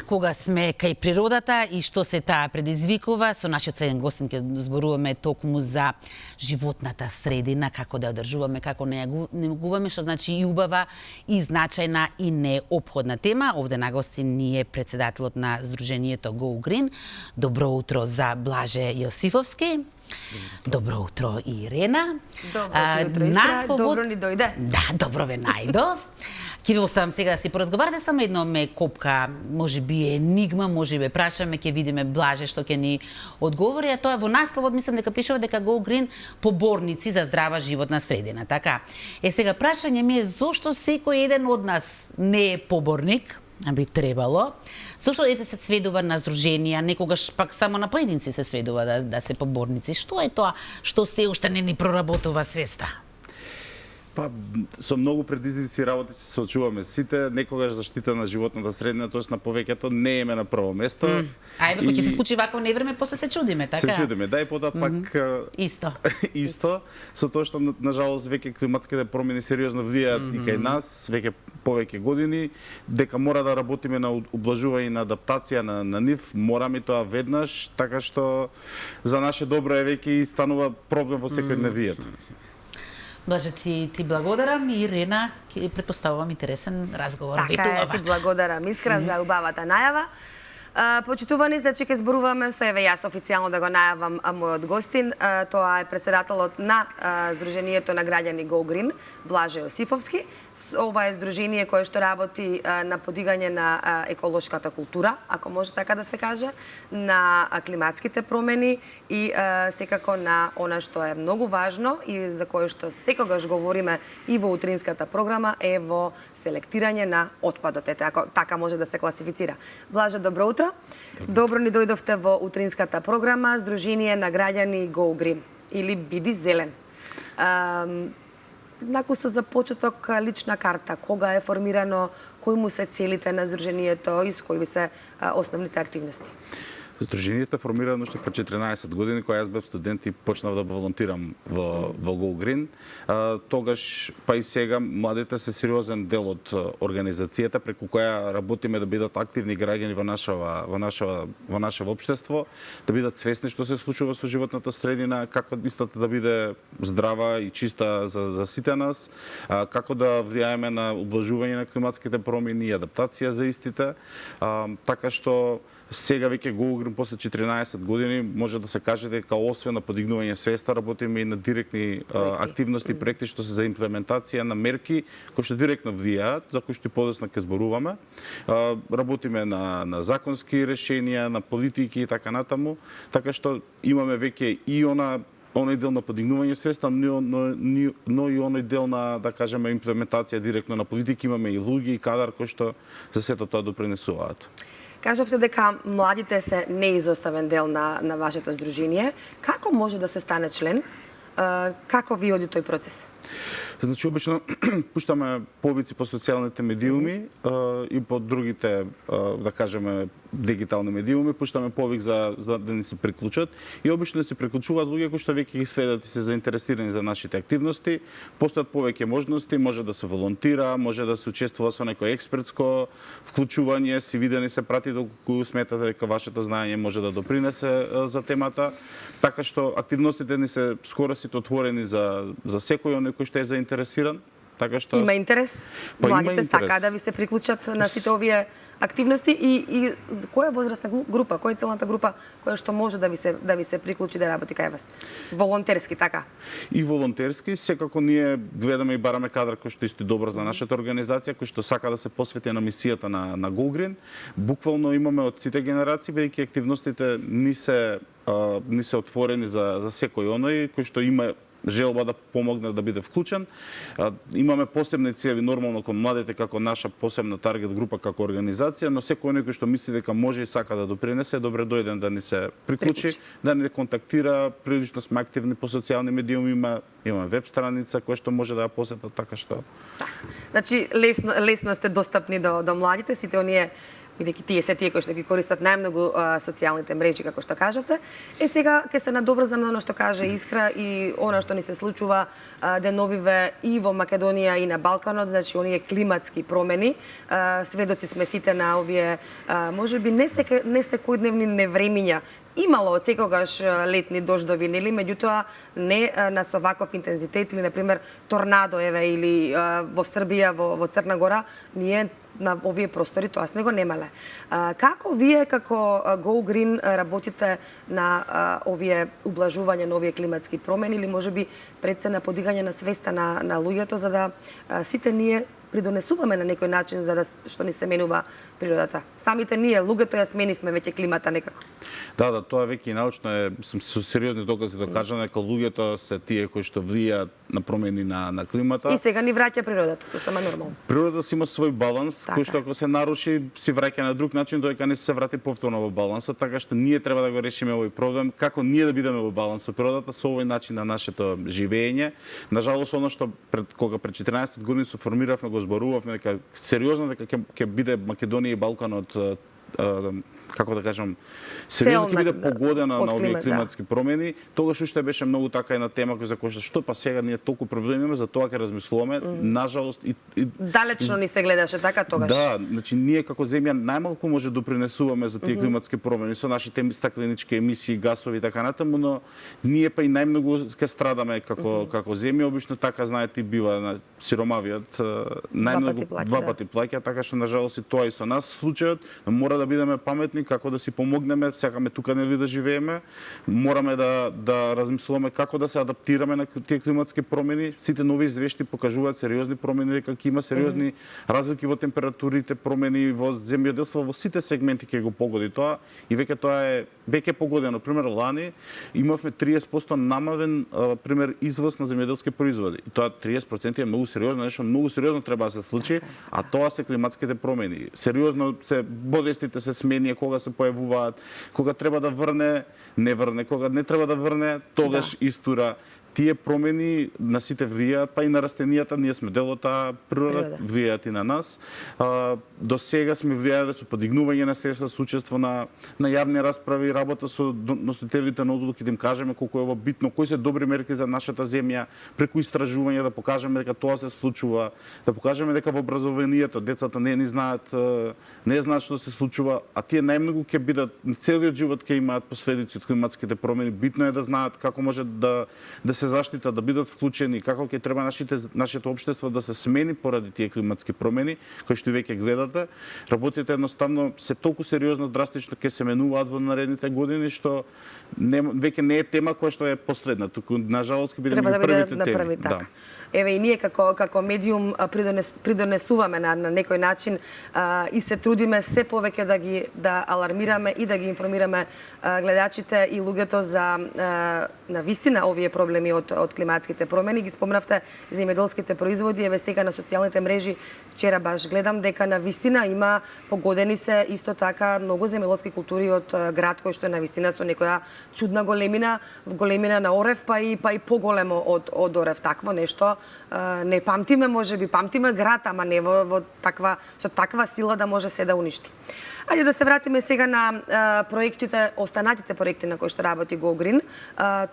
кога сме кај природата и што се таа предизвикува. Со нашиот следен гостин ќе зборуваме токму за животната средина, како да ја одржуваме, како не ја негуваме, што значи и убава, и значајна, и неопходна тема. Овде на гостин ни е председателот на Сдруженијето Go Green. Добро утро за Блаже Јосифовски. Добро утро, Ирена. Добро утро, Истра. Добро ни дојде. Да, добро ве најдов. Ќе ви оставам сега да си поразговарате, само едно ме копка, може би енигма, може би прашаме, ќе видиме Блаже што ќе ни одговори, а тоа е во насловот, мислам дека пишува дека Go Green поборници за здрава животна средина, така. Сега прашање ми е зошто секој еден од нас не е поборник, а би требало. Зошто се сведува на здруженија, некогаш пак само на поединци се сведува да се поборници. Што е тоа што се уште не ни проработува свеста? Па, со многу предизвици работи се соочуваме сите, некогаш заштита на животната средина, тоест на повеќето не еме на прво место. А еве кога ќе се случи вакво невреме, после се чудиме, така? Се чудиме, да, и потоа пак исто, со тоа што на жалост веќе климатските промени сериозно влијаат и кај нас, веќе повеќе години, дека мора да работиме на ублажување и на адаптација на нив, мораме тоа веднаш, така што за наше добро е веќе и станува проблем во секојдневието. Блаже, ти благодарам и Ирена, предпоставувам интересен разговор. Така е, ти благодарам Искра за убавата најава. Почитувани, значи ќе зборуваме со еве јас официјално да го најавам мојот гостин. Тоа е председателот на Сдруженијето на граѓани Go Green, Блаже Јосифовски. Ова е здружение кое што работи на подигање на еколошката култура, ако може така да се каже, на климатските промени и секако на она што е многу важно и за кое што секогаш говориме и во утринската програма е во селектирање на отпадот. Така може да се класифицира. Блаже, добро утро. Добро ни дојдовте во утринската програма Сдружение на граѓани Go Green или Биди зелен. Накусо за почеток лична карта, кога е формирано, кои му се целите на Сдруженијето и кои се основните активности? Сдруженијето е формирано уште пред 14 години, кога јас бев студент и почнав да волонтирам во Go Green. Тогаш, па и сега, младите се сериозен дел од организацијата, преку која работиме да бидат активни граѓани во наше општество, да бидат свесни што се случува со животната средина, како истата да биде здрава и чиста за сите нас, како да влијаеме на ублажување на климатските промени и адаптација за истите, така што сега веќе Go Green после 14 години може да се каже дека освен на подигнување свеста работиме и на директни активности, проекти што се за имплементација на мерки кои што директно влијаат, за кои што подоцна ќе зборуваме. Работиме на законски решенија, на политики и така натаму, така што имаме веќе и оној дел на подигнување свеста, но и оној дел на, да кажеме, имплементација директно на политики, имаме и луѓе и кадар кои што за сето тоа допринесуваат. Кажавте дека младите се неизоставен дел на вашето здружение. Како може да се стане член? Како ви оди тој процес? Значи, обично пуштаме повици по социјалните медиуми и по другите, да кажеме, дигитални медиуми, пуштаме повик за да ни се приклучат и обично се приклучуваат луѓе кои што веќе ги следат и се заинтересирани за нашите активности. Постојат повеќе можности, може да се волонтира, може да се учествува со некој експертско вклучување, си видени се прати доколку сметате дека вашето знаење може да допринесе за темата. Така што активностите ни се скоро сите отворени за секој оној кој што е заинтересиран. Така што има интерес. Младите сакаат да ви се приклучат на сите овие активности и која возрастна група, која е целната група која што може да ви се приклучи да работи кај вас? Волонтерски, така? И волонтерски, секако ние гледаме и бараме кадар кој што исти добро за нашата организација, кој што сака да се посвети на мисијата на Go Green. Буквално имаме од сите генерации, бидејќи активностите ни се отворени за секој оној кој што има желба да помогне да биде вклучен. Имаме посебни цели нормално кон младите како наша посебна таргет група како организација, но секој оној кој што мисли дека може и сака да допринесе, добре дојден да ни се приклучи, да ни контактира. Прилично сме активни по социјални медиуми, имаме веб страница која што може да ја посетат, така што. Значи лесно сте достапни до младите, сите оние бидејќи тие се тие кои што ги користат најмногу социјалните мрежи, како што кажавте. Сега ќе се надоврзам на она што кажа Искра и она што ни се случува деновиве и во Македонија и на Балканот, значи оние климатски промени. Сведоци сме сите на овие можеби не секојдневни невремиња. Имало од секогаш летни дождови, нели, меѓутоа не на со ваков интензитет или на пример торнадо или во Србија, во Црна Гора, ние на овие простори тоа сме го немале. Како вие како Go Green работите на овие ублажување на овие климатски промени или можеби пред се на подигање на свеста на луѓето за да сите ние придонесуваме на некој начин за да што ни се менува природата. Самите ние луѓето ја сменивме веќе климата некако. Да, тоа веќе и научно е со сериозни докази докажано дека луѓето се тие кои што влијаат на промени на климата. И сега ни враќа природата, сосема нормално. Природата си има свој баланс, така, кој што ако се наруши, си враќа на друг начин, додека не се врати повторно во балансот, така што ние треба да го решиме овој проблем, како ние да бидеме во баланс со природата со овој начин на нашето живење. Нажалост, оно што пред 14 години се формиравме, го зборувавме дека сериозно дека ќе биде Македонија и Балканот како да кажам, сериозно ќе биде погодена на овие климатски промени, тогаш уште беше многу така една тема за која што па сега ние толку проблеми имаме, за тоа ќе размислуваме. Нажалост и далечно ни се гледаше така тогаш. Да, значи ние како земја најмалку може допринесуваме за тие климатски промени со нашите стакленички емисии, гасови и така натаму, но ние па и најмногу ќе страдаме како земја, обично така знаете бива сиромавиот најмногу два пати плаќа, така што нажалост и тоа и со нас случајот, но мора да бидеме паметни како да си помогнеме, сакаме тука нели да живееме, мораме да размислуваме како да се адаптираме на тие климатски промени. Сите нови извешти покажуваат сериозни промени, дека ќе има сериозни разлики во температурите, промени во земјоделство, во сите сегменти ќе го погоди тоа и веќе тоа е веќе погодено. Пример лани имавме 30% намален пример извоз на земјоделски производи. И тоа 30% е многу сериозно, нешто многу сериозно треба да се случи, а тоа се климатските промени. Сериозно се болестите се сменија кога се појавуваат, кога треба да врне, не врне, кога не треба да врне, тогаш истура. Тие промени на сите влијаат, па и на растенијата, ние сме дел од таа природа, влијаат и на нас. До сега сме влијале со подигнување на средства, со учество на јавни расправи, работа со носителите на одлуки, да им кажеме колку е ова битно, кои се добри мерки за нашата земја, преку истражување да покажеме дека тоа се случува, да покажеме дека во образованието децата не знаат што се случува, а тие најмногу ќе бидат целиот живот ќе имаат последици од климатските промени. Битно е да знаат како може да се заштитат, да бидат вклучени, како ќе треба нашето општество да се смени поради тие климатски промени, кои што веќе гледате. Работите едноставно се толку сериозно, драстично ќе се менуваат во наредните години, што веќе не е тема која што е последна, туку нажалост ќе биде меѓу првите теми. Така. Еве и ние како медиум придонесуваме на некој начин и се трудиме се повеќе да алармираме и да ги информираме гледачите и луѓето за на вистина овие проблеми од климатските промени. Ги спомнавте земјоделските производи, еве сега на социјалните мрежи вчера баш гледам дека на вистина има погодени се исто така многу земјоделски култури од град кој што е на вистина со некоја чудна големина на орев, па и поголемо од орев. Такво нешто не памтиме, можеби памтиме град, ама не со таква сила да може се да уништи. Ајде да се вратиме сега на проектите, останатите проекти на кои што работи Go Green.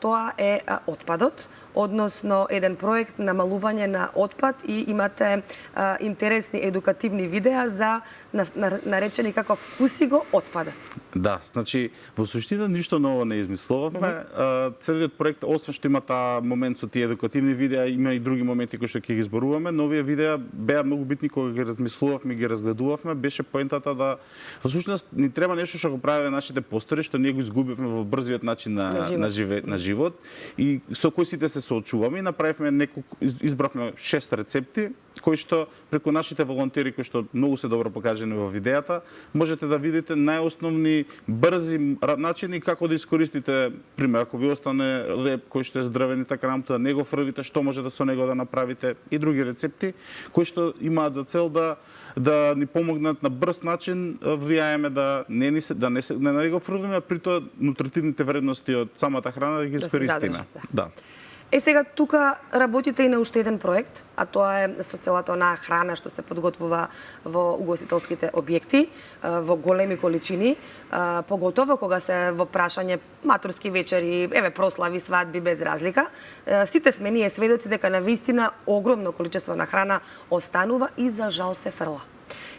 Тоа е отпадот, односно еден проект намалување на отпад и имате интересни едукативни видеа за наречени како вкуси го отпадот. Да, значи во суштина ништо ново не измислувавме. Целиот проект, освен што има таа момент со тие едукативни видеа, има и други моменти кои што ќе ги зборуваме. Новите видеа беа многу битни кога ги размислувавме, ги разгледувавме, беше поентата да во суштина ни треба нешто што го правеле нашите постари, што ние го изгубивме во брзиот начин на живот и со кои сите се соочуваме и направивме избравме 6 рецепти кои што преку нашите волонтери кои што многу се добро покажани во видеата, можете да видите најосновни брзи начини како да искористите, пример, ако ви остане леб кој што е здравен и така намто, да не го фрлите, што може да со него да направите и други рецепти кои што имаат за цел да ни помогнат на брз начин, влијаеме да не го фрлиме, а при тоа нутритивните вредности од самата храна да ги искористиме. Да. Сега тука работите и на уште еден проект, а тоа е со целата онаа храна што се подготвува во угостителските објекти во големи количини, поготово кога се во прашање матурски вечери, прослави, свадби без разлика. Сите сме ние сведоци дека навистина огромно количество на храна останува и за жал се фрла.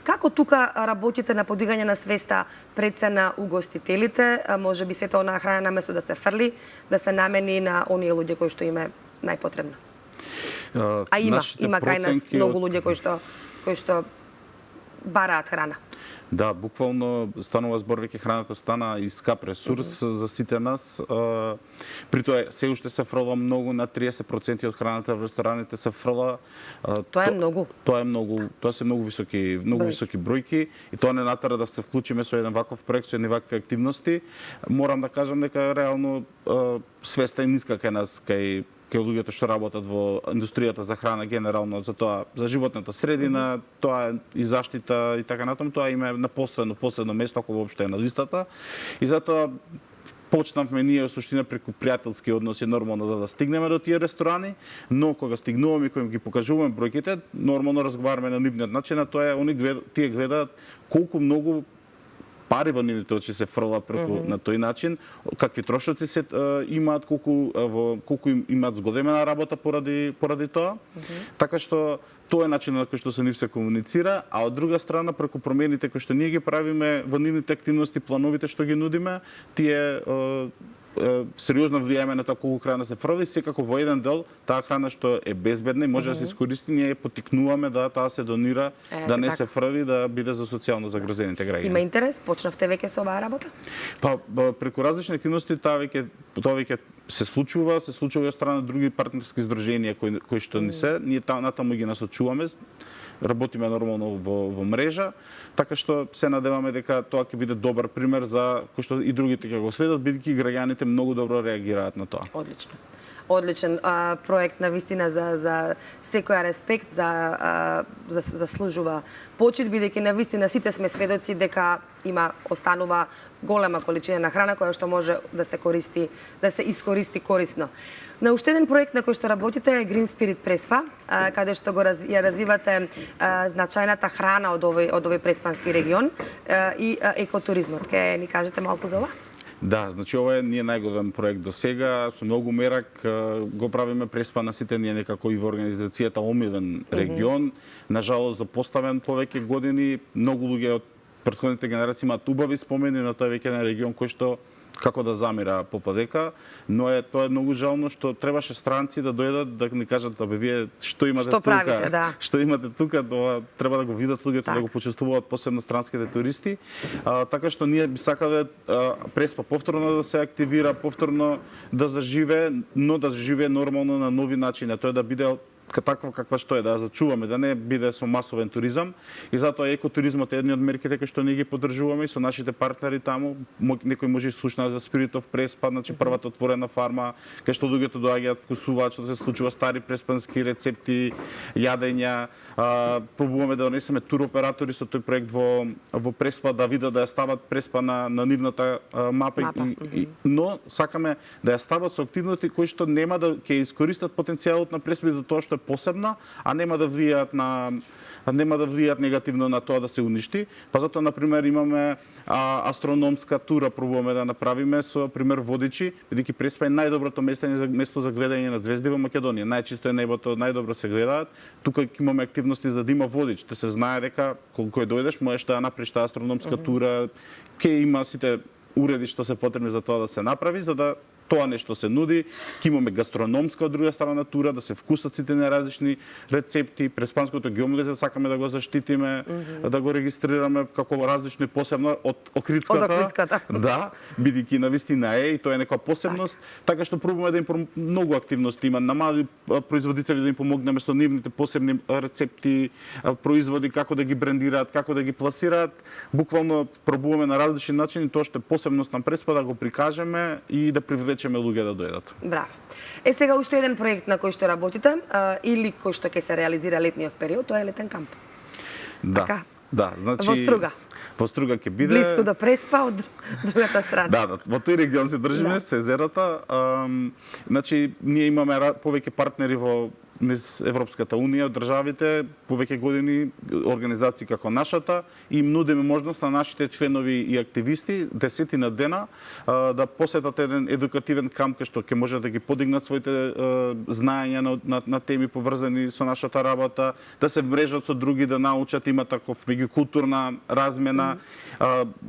Како тука работите на подигање на свеста пред се на угостителите, може би сета онаа храна наместо да се фрли, да се намени на оние луѓе кои што им е најпотребно? Има кај нас многу луѓе кои што бараат храна. Да, буквално станува збор, веќе храната стана и скап ресурс за сите нас. При тоа се уште се фрла многу, на 30% од храната во рестораните се фрла. Тоа е многу. Тоа се многу високи бројки и тоа не натера да се вклучиме со еден ваков проект, со едни вакви активности. Морам да кажам дека реално свеста е ниска кај нас, кај луѓето што работат во индустријата за храна генерално, за тоа, за животната средина, тоа и заштита и така натаму, тоа има на последно место, ако воопшто е на листата. И затоа почнавме ние во суштина преку пријателски односи нормално да стигнеме до тие ресторани, но кога стигнуваме и кога ги покажуваме бројките, нормално разговараме на нивниот начин, а тоа е тие гледаат колку многу пари во нивните очи се фрла преку на тој начин, какви трошоци се имаат, колку имаат згодемена работа поради тоа. Така што тоа е начинот на кој што се нив се комуницира, а од друга страна преку промените кои што ние ги правиме во нивните активности, плановите што ги нудиме, тие сериозно влијаеме на тоа колку храна се фрли, секако во еден дел таа храна што е безбедна и може да се искористи, ние потикнуваме да таа се донира, да не се фрли, да биде за социјално загрозените граѓани. Има интерес? Почнавте веќе со оваа работа? Преку различни активности тоа веќе се случува и од страна други партнерски здруженија кои што ни се, ние натаму ги насочуваме. Работиме нормално во мрежа, така што се надеваме дека тоа ќе биде добар пример за кој што и другите ќе го следат, бидејќи граѓаните многу добро реагираат на тоа. Одличен проект на вистина за секоја респект, заслужува почит, бидејќи на вистина сите сме сведоци дека останува голема количина на храна која што може да се искористи корисно. На уште еден проект на кој што работите е Green Spirit Преспа, каде што ја развивате значајната храна од овој преспански регион и екотуризмот. Ке ни кажете малку за ова? Да, значи ова е најголем проект до сега, со многу мерак го правиме Преспа на сите ние некако и во организацијата омилен регион. Нажалост запоставен повеќе години, многу луѓе од претходните генерации имаат убави спомени, но тоа е веќе еден регион кој што како да замира попадека, но тоа е многу жално што требаше странци да дојдат да ни кажат вие што имате тука, што имате тука, треба да го видат луѓето, да го почувствуваат, посебно странските туристи. Така што ние би сакале Преспа повторно да се активира, повторно да заживе, но да заживе нормално на нови начини, тоа е да биде таква каква што е, да зачуваме, да не биде со масовен туризам, и затоа екотуризмот е еден од мерките кои што ние ги поддржуваме и со нашите партнери таму. Некој може и слушна за Spirit of Prespa, значи првата отворена фарма кај што луѓето доаѓаат, вкусуваат, што се случува, стари преспански рецепти, јадења. Пробуваме да донесеме туроператори со тој проект во Преспа, да видат, да ја стават Преспа на нивната мапа. Но сакаме да ја стават со активности кои што нема да ќе искористат потенцијалот на Преспа за тоа што е посебна, а нема да влијаат негативно на тоа да се уништи. Па затоа на пример имаме астрономска тура, пробуваме да направиме со пример водичи, бидејќи Преспа е најдоброто место за гледање на звезди во Македонија. Најчисто е небото, најдобро се гледаат. Тука имаме активности за да има водич, да се знае дека кога дојдеш можеш да направиш таа астрономска тура, ќе има сите уреди што се потребни за тоа да се направи, за да тоа нешто се нуди. Ќе имаме гастрономска од друга страна тура, да се вкусат сите неразлични рецепти. Преспанското ѓомлезе сакаме да го заштитиме, да го регистрираме како различно и посебно од Охридската. Да, бидејќи навистина е и тоа е некоја посебност, така што пробуваме да им многу активности има на мали производители, да им помогнеме со нивните посебни рецепти, производи, како да ги брендираат, како да ги пласираат. Буквално пробуваме на различни начини тоа што е посебност на Преспа да го прикажеме и да привлечеме луѓе да дојдат. Браво. Сега уште еден проект на кој што работите или кој што ќе се реализира летниот период, тоа е летен камп. Да. Да, значи во Струга. Во Струга ќе биде Блиску до Преспа од другата страна. Да, во тој регион се држиме, се езерата. Значи, ние имаме повеќе партнери во низ Европската Унија, од државите, повеќе години организации како нашата и им нудиме можност на нашите членови и активисти десетина дена да посетат еден едукативен камп кај што ќе може да ги подигнат своите знаења на теми поврзани со нашата работа, да се вмрежат со други, да научат, има таков меѓукултурна размена.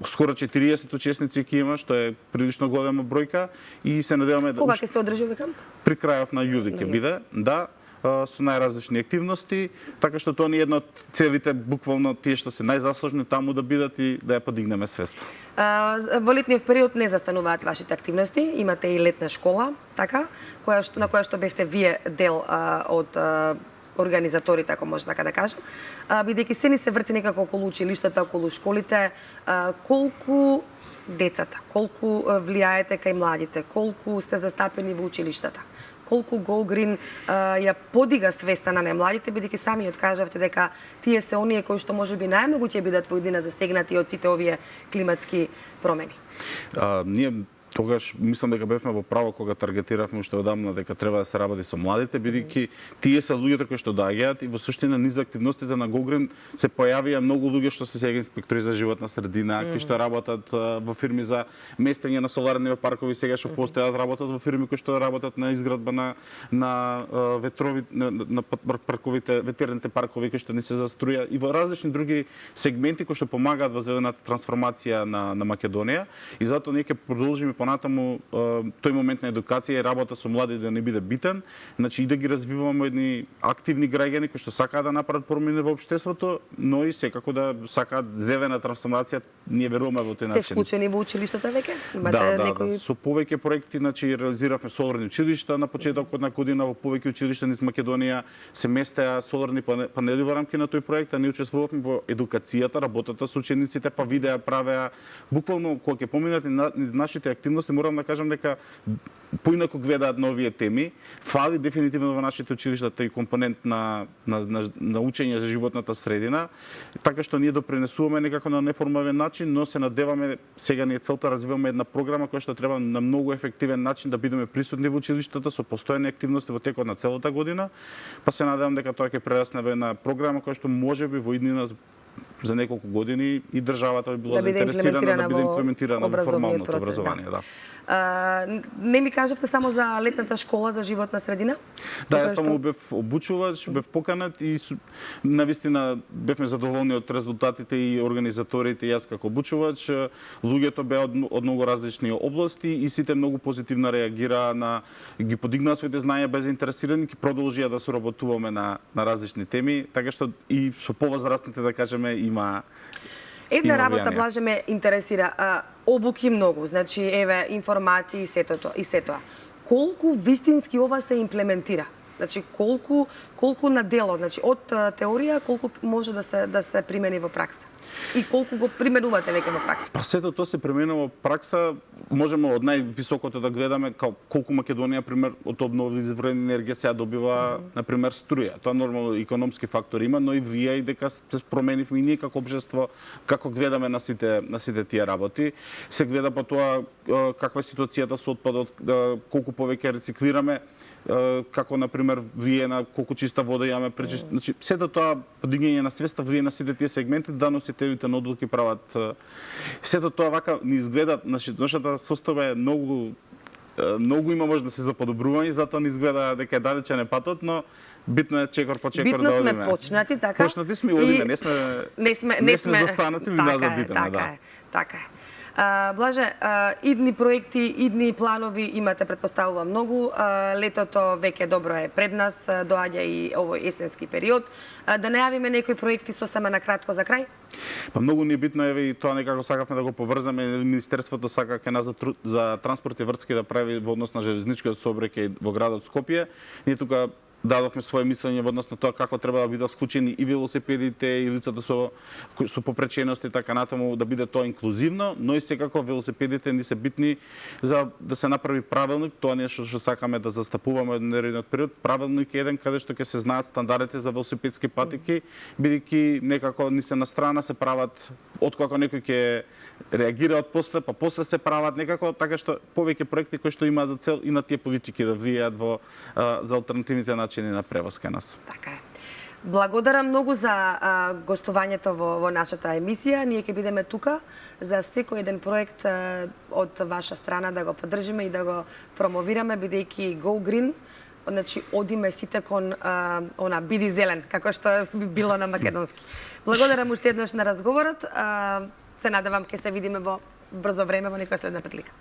Скоро 40 учесници ќе има, што е прилично голема бројка и се надеваме да... Кога ќе се одржи овој камп? При крајот на јули ќе биде, да, со најразлични активности, така што тоа не е една од целите, буквално тие што се најзаслужни таму да бидат и да ја подигнеме свеста. Во летниот период не застануваат вашите активности, имате и летна школа, така, на која што бевте вие дел од организаторите, ако може така да кажам. Бидејќи се ни се врти некако околу училиштата, околу школите, колку децата, колку влијаете кај младите, колку сте застапени во училиштата, колку Go Green ја подига свеста на немладите, бидејќи сами откажавте дека тие се оние кои што можеби најмногу ќе бидат во иднина засегнати од сите овие климатски промени. Ние тогаш мислам дека бевме во право кога таргетиравме уште одамна дека треба да се работи со младите, бидејќи тие се луѓето кои што доаѓаат и во суштина низ активностите на Go Green се појавија многу луѓе што се сега инспектори за животна средина, кои што работат во фирми за местење на соларни паркови, сега што постојат, работат во фирми кои што работат на изградба на ветрови на парковите, ветерните паркови кои што не се заструја и во различни други сегменти кои што помагаат во зелената трансформација на Македонија и затоа ние ќе продолжиме понатаму тој момент на едукација и работа со млади да не биде битен, значи и да ги развиваме едни активни граѓани кои што сакаат да направат промени во општеството, но и секако да сакаат зелена трансформација, ние веруваме во тој начин. Сте вклучени во училиштата веќе? Имате некои... со повеќе проекти, значи реализиравме соларни училишта на почетокот на година во повеќе училишта низ Македонија, се местеа соларни панели во рамки на тој проект, а ние учествувавме во едукацијата, работата со учениците, па видеа правеа, буквално кога ќе поминат нашите активности, морам да кажам дека поинаку гледаат на овие теми. Фали дефинитивно во нашите училишта тој компонент на учење за животната средина, така што ние допринесуваме некако на неформален начин, но се надеваме, сега ни е целта развиваме една програма која што треба на многу ефективен начин да бидеме присутни во училиштата со постојани активности во текот на целата година, па се надевам дека тоа ќе прерасне во една програма која што можеби во иднина за неколку години и државата би била заинтересирана да биде имплементирана во формалното образование. Да. Не ми кажавте само за летната школа за животна средина? Да, јас таму бев обучувач, бев поканет и навистина бевме задоволни од резултатите и организаторите и јас како обучувач. Луѓето беа од многу различни области и сите многу позитивно реагираа на ги подигнаа своите знаења без заинтересирани, ќе продолжија да соработуваме на различни теми, така што и со повозрастните да кажеме има една работа Блаже ме интересира, обуки многу, значи еве информации и сето тоа. Колку вистински ова се имплементира? Значи колку на дело, значи од теорија колку може да се примени во пракса? И колку го применувате веќе во пракса? Па сето тоа се применува во пракса, можеме од највисокото да гледаме колку Македонија пример од обновливи извори енергија сега добива на пример струја. Тоа нормално економски фактор има, но и влија и дека се променивме и ние како општество како гледаме на сите тие работи. Се гледа по тоа каква е ситуацијата со отпадот, колку повеќе рециклираме, како на пример влие на колку чиста вода имаме, значи сето тоа подигнење на свеста влие на сите тие сегменти, да носителите на одлуки прават. Сето тоа вака ни изгледа, нашата состава е многу има може да се заподобрува и затоа ни изгледа дека е далечен патот, но битно е чекор по чекор да одиме. Битно сме почнати, така? Почнати сме и одиме, не сме застанати, ви назад идеме, да. Така е. Блаже, идни проекти, идни планови имате, предпоставувам, многу. Летото веќе добро е пред нас, доаѓа и овој есенски период. Да најавиме некои проекти сосема на кратко за крај? Па многу ни е битно, еве и тоа некако сакавме да го поврзаме. Министерството сака кај нас за транспорт и врски да прави во однос на железничкиот сообраќај во градот Скопје. Ние тука дадовме свое мислење во однос на тоа како треба да бидат вклучени и велосипедите и лицата со попречености и така натаму, да биде тоа инклузивно, но и секако велосипедите ни се битни за да се направи правилник, тоа нешто што сакаме да застапуваме во наредниот период. Правилник е еден каде што ќе се знаат стандардите за велосипедски патеки, бидејќи некако ни се на страна се прават откако некој ќе реагираат после, па после се прават некако така што повеќе проекти кои што имаат за цел и на тие политики да влијаат во за алтернативните начини на превоз кај нас. Така е. Благодарам многу за гостувањето во нашата емисија. Ние ќе бидеме тука за секој еден проект од ваша страна да го поддржиме и да го промовираме, бидејќи Go Green, значи одиме сите кон биди зелен, како што би било на македонски. Благодарам уште еднаш на разговорот. Се надевам ќе се видиме во брзо време во некоја следна прилика.